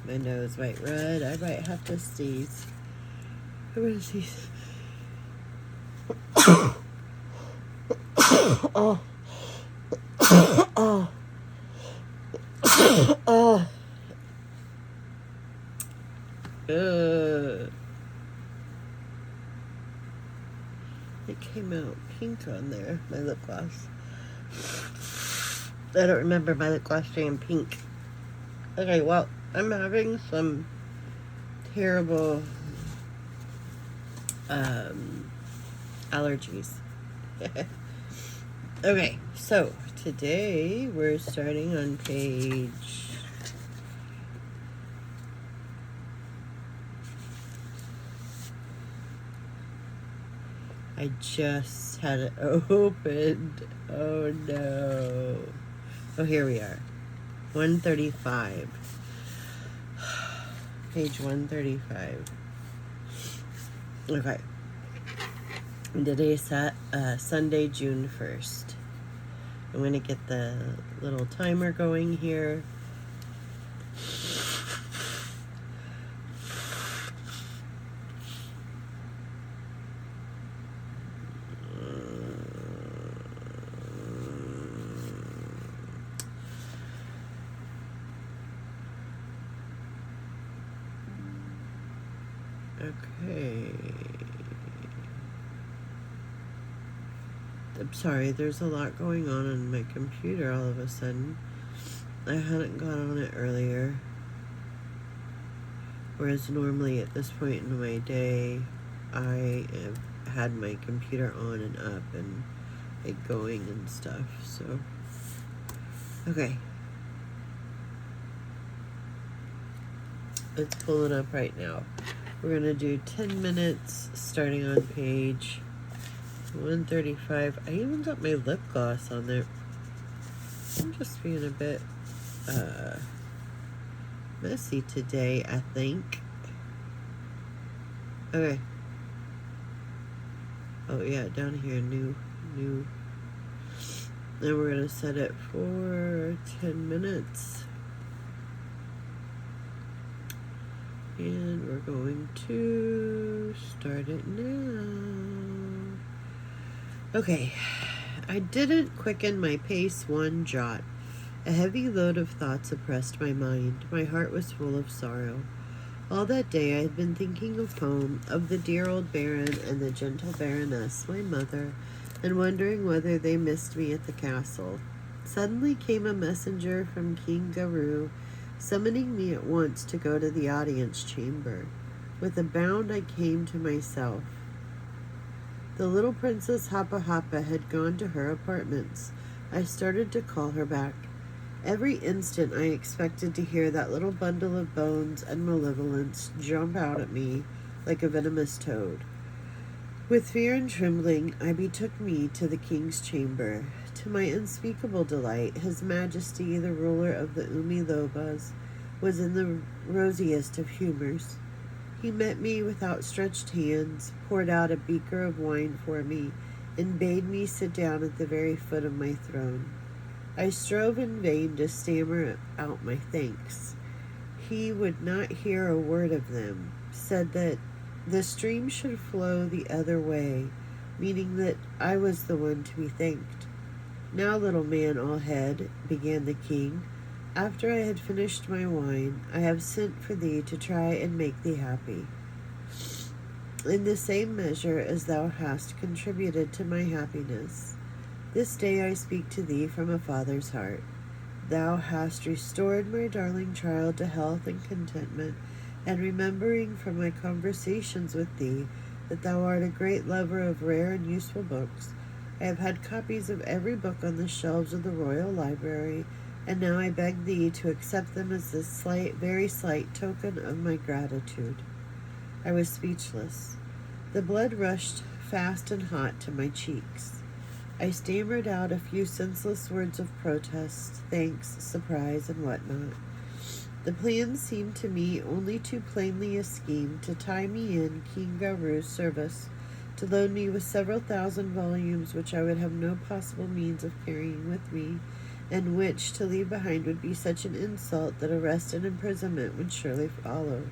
My nose might run. I might have to sneeze. I'm gonna sneeze. Oh. Oh. Oh. It came out pink on there, my lip gloss. I don't remember my lip gloss being pink. Okay, well, I'm having some terrible allergies. Okay, so today we're starting on page... I just had it opened. Oh no. Oh, here we are. 135. Page 135. Okay. Today's Sunday, June 1st. I'm going to get the little timer going here. Okay. I'm sorry, there's a lot going on my computer all of a sudden. I hadn't got on it earlier. Whereas normally at this point in my day, I have had my computer on and up and it going and stuff, so. Okay. Let's pull it up right now. We're going to do 10 minutes starting on page 135. I even got my lip gloss on there. I'm just being a bit messy today, I think. Okay. Oh yeah, down here, new. Then we're going to set it for 10 minutes. And we're going to start it now. Okay, I didn't quicken my pace one jot. A heavy load of thoughts oppressed my mind. My heart was full of sorrow. All that day I had been thinking of home, of the dear old Baron and the gentle Baroness, my mother, and wondering whether they missed me at the castle. Suddenly came a messenger from King Garou, summoning me at once to go to the audience chamber. With a bound I came to myself. The little Princess Hapa Hapa had gone to her apartments. I started to call her back. Every instant I expected to hear that little bundle of bones and malevolence jump out at me like a venomous toad. With fear and trembling, I betook me to the king's chamber. To my unspeakable delight, His Majesty, the ruler of the Umilobas, was in the rosiest of humors. He met me with outstretched hands, poured out a beaker of wine for me, and bade me sit down at the very foot of my throne. I strove in vain to stammer out my thanks. He would not hear a word of them, said that the stream should flow the other way, meaning that I was the one to be thanked. Now, little man all head, began the king, after I had finished my wine, I have sent for thee to try and make thee happy. In the same measure as thou hast contributed to my happiness, this day I speak to thee from a father's heart. Thou hast restored my darling child to health and contentment, and remembering from my conversations with thee that thou art a great lover of rare and useful books, I have had copies of every book on the shelves of the royal library, and now I beg thee to accept them as this very slight token of my gratitude. I was speechless. The blood rushed fast and hot to my cheeks. I stammered out a few senseless words of protest, thanks, surprise, and whatnot. The plan seemed to me only too plainly a scheme to tie me in King Garou's service, to load me with several thousand volumes which I would have no possible means of carrying with me, and which to leave behind would be such an insult that arrest and imprisonment would surely follow.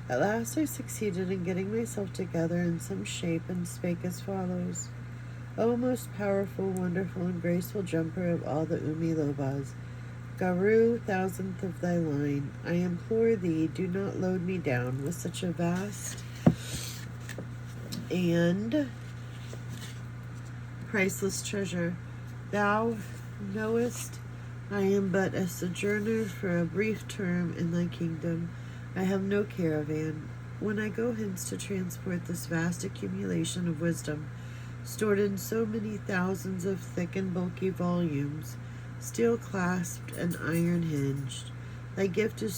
At last I succeeded in getting myself together in some shape, and spake as follows. O most powerful, wonderful, and graceful jumper of all the Umilobas, Garou, thousandth of thy line, I implore thee, do not load me down with such a vast and priceless treasure. Thou knowest I am but a sojourner for a brief term in thy kingdom. I have no caravan. When I go hence to transport this vast accumulation of wisdom, stored in so many thousands of thick and bulky volumes, steel clasped and iron hinged, thy gift is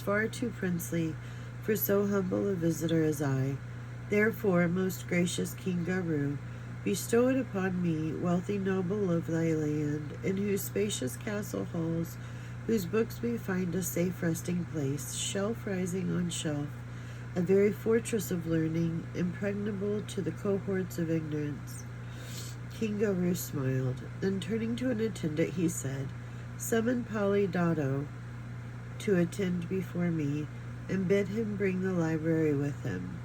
far too princely for so humble a visitor as I. Therefore, most gracious King Garou, bestow it upon me, wealthy noble of thy land, in whose spacious castle halls, whose books may find a safe resting place, shelf rising on shelf, a very fortress of learning, impregnable to the cohorts of ignorance. King Garou smiled. Then turning to an attendant, he said, Summon Polydotto to attend before me, and bid him bring the library with him.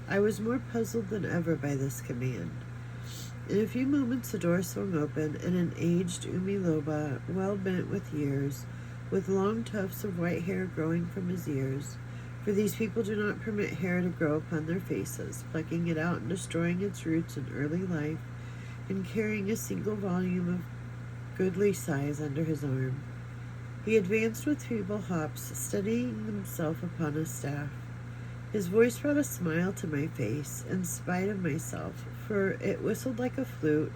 I was more puzzled than ever by this command. In a few moments the door swung open, and an aged Umiloba, well bent with years, with long tufts of white hair growing from his ears, for these people do not permit hair to grow upon their faces, plucking it out and destroying its roots in early life, and carrying a single volume of goodly size under his arm. He advanced with feeble hops, steadying himself upon a staff. His voice brought a smile to my face, in spite of myself, for it whistled like a flute,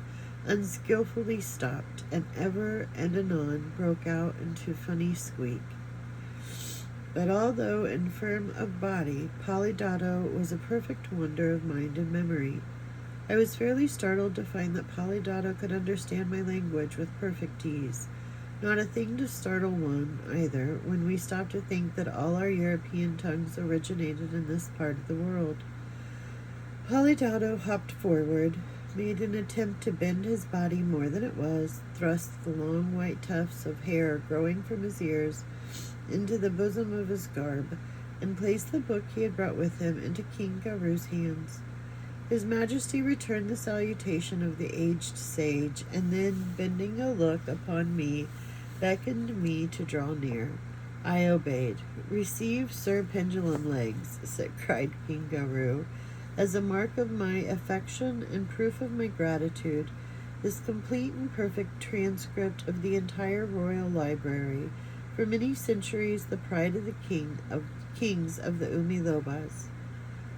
unskilfully stopped, and ever and anon broke out into funny squeak. But although infirm of body, Polydotto was a perfect wonder of mind and memory. I was fairly startled to find that Polydotto could understand my language with perfect ease. Not a thing to startle one, either, when we stop to think that all our European tongues originated in this part of the world. Polydotto hopped forward, made an attempt to bend his body more than it was, thrust the long white tufts of hair growing from his ears into the bosom of his garb, and placed the book he had brought with him into King Garou's hands. His Majesty returned the salutation of the aged sage, and then, bending a look upon me, beckoned me to draw near. I obeyed. Receive, Sir Pendulum Legs, cried King Garou, as a mark of my affection and proof of my gratitude, this complete and perfect transcript of the entire royal library, for many centuries the pride of the kings of the Umilobas.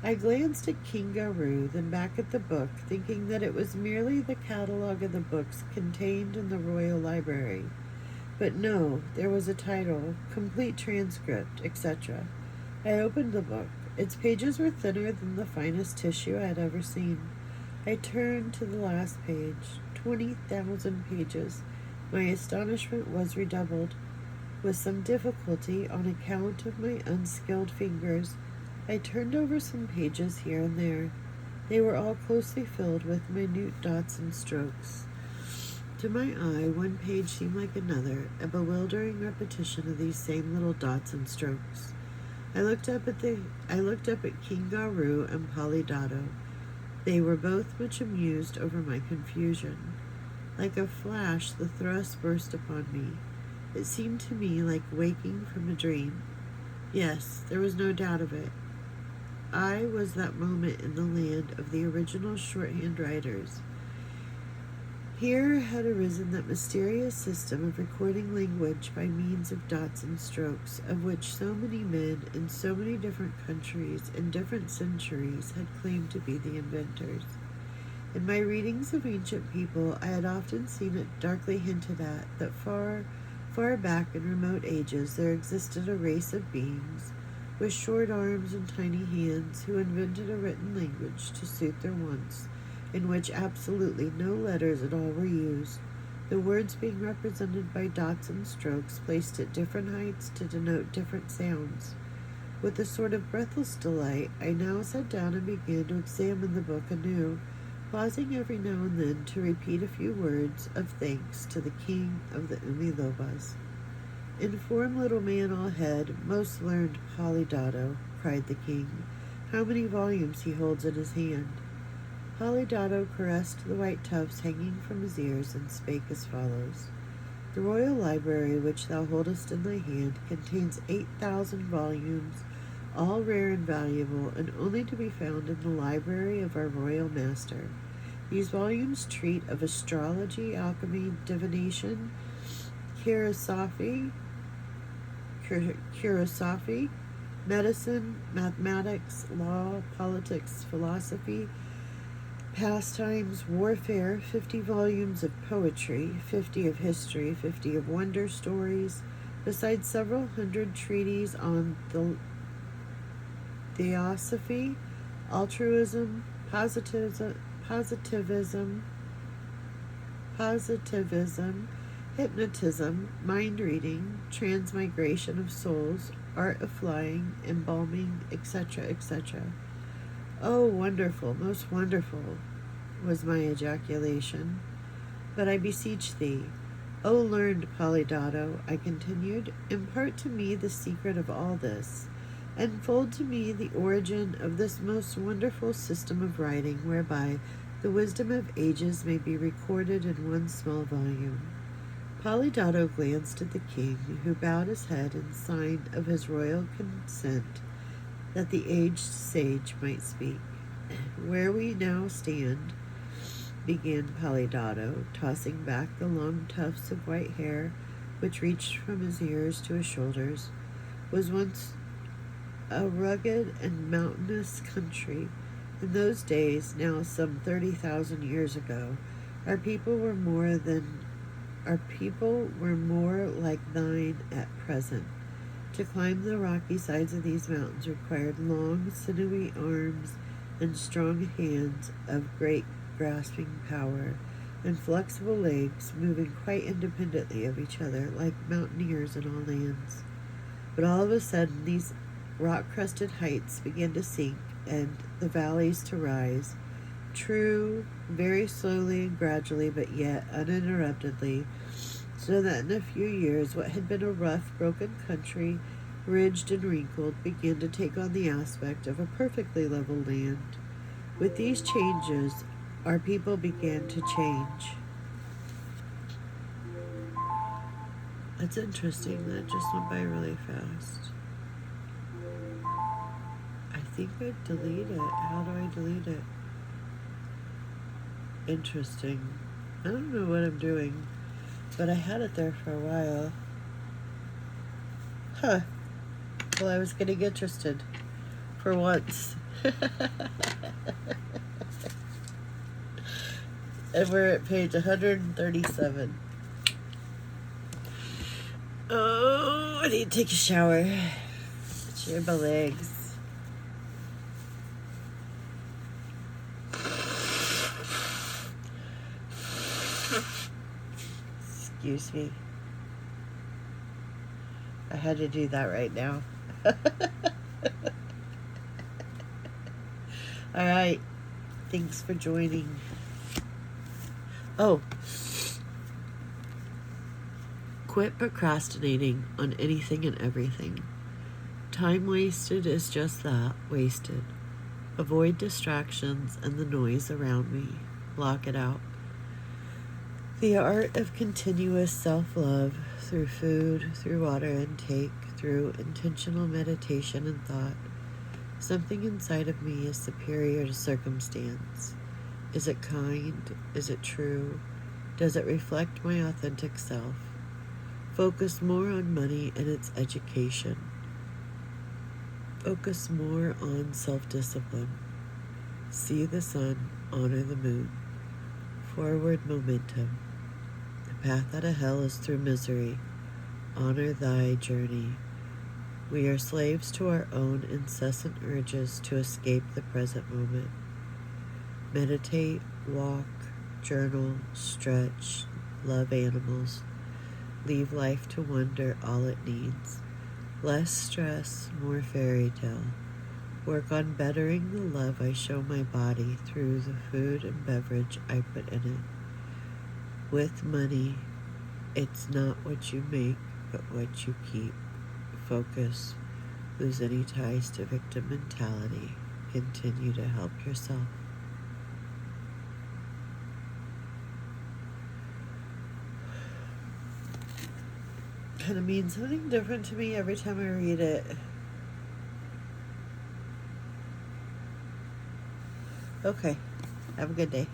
I glanced at King Garou, then back at the book, thinking that it was merely the catalogue of the books contained in the royal library. But no, there was a title, complete transcript, etc. I opened the book. Its pages were thinner than the finest tissue I had ever seen. I turned to the last page. 20,000 pages. My astonishment was redoubled. With some difficulty, on account of my unskilled fingers, I turned over some pages here and there. They were all closely filled with minute dots and strokes. To my eye, one page seemed like another, a bewildering repetition of these same little dots and strokes. I looked up at King Garou and Polydotto. They were both much amused over my confusion. Like a flash, the thrust burst upon me. It seemed to me like waking from a dream. Yes, there was no doubt of it. I was that moment in the land of the original shorthand writers. Here had arisen that mysterious system of recording language by means of dots and strokes, of which so many men in so many different countries in different centuries had claimed to be the inventors. In my readings of ancient people, I had often seen it darkly hinted at that far, far back in remote ages there existed a race of beings with short arms and tiny hands who invented a written language to suit their wants, in which absolutely no letters at all were used, the words being represented by dots and strokes placed at different heights to denote different sounds. With a sort of breathless delight, I now sat down and began to examine the book anew, pausing every now and then to repeat a few words of thanks to the king of the Umilobas. "Inform, little man all head, most learned Polydotto," cried the king, "how many volumes he holds in his hand." Polydotto caressed the white tufts hanging from his ears and spake as follows. "The royal library which thou holdest in thy hand contains 8,000 volumes, all rare and valuable, and only to be found in the library of our royal master. These volumes treat of astrology, alchemy, divination, curosophy, medicine, mathematics, law, politics, philosophy, pastimes, warfare, 50 volumes of poetry, 50 of history, 50 of wonder stories, besides several hundred treatises on the theosophy, altruism, positivism, hypnotism, mind reading, transmigration of souls, art of flying, embalming, etc., etc. Oh, wonderful, most wonderful, was my ejaculation. But I beseech thee, O learned Polydotto, I continued, impart to me the secret of all this. Unfold to me the origin of this most wonderful system of writing, whereby the wisdom of ages may be recorded in one small volume. Polydotto glanced at the king, who bowed his head in sign of his royal consent that the aged sage might speak. "Where we now stand," began Polydotto, tossing back the long tufts of white hair which reached from his ears to his shoulders, "was once a rugged and mountainous country. In those days, now some 30,000 years ago, our people were more like thine at present. To climb the rocky sides of these mountains required long, sinewy arms and strong hands of great grasping power, and flexible legs moving quite independently of each other, like mountaineers in all lands. But all of a sudden these rock-crusted heights began to sink and the valleys to rise. True, very slowly and gradually, but yet uninterruptedly, so that in a few years what had been a rough, broken country, ridged and wrinkled, began to take on the aspect of a perfectly level land. With these changes, our people began to change." That's interesting. That just went by really fast. I think I delete it. How do I delete it? Interesting. I don't know what I'm doing, but I had it there for a while. Huh. Well, I was getting interested for once. And we're at page 137. Oh, I need to take a shower. Shave my legs. Excuse me. I had to do that right now. All right. Thanks for joining. Oh. Quit procrastinating on anything and everything. Time wasted is just that, wasted. Avoid distractions and the noise around me. Block it out. The art of continuous self-love through food, through water intake, through intentional meditation and thought. Something inside of me is superior to circumstance. Is it kind? Is it true? Does it reflect my authentic self? Focus more on money and its education. Focus more on self-discipline. See the sun, honor the moon. Forward momentum. The path out of hell is through misery. Honor thy journey. We are slaves to our own incessant urges to escape the present moment. Meditate, walk, journal, stretch, love animals. Leave life to wonder all it needs. Less stress, more fairy tale. Work on bettering the love I show my body through the food and beverage I put in it. With money, it's not what you make, but what you keep. Focus. Lose any ties to victim mentality. Continue to help yourself. Kind of means something different to me every time I read it. Okay. Have a good day.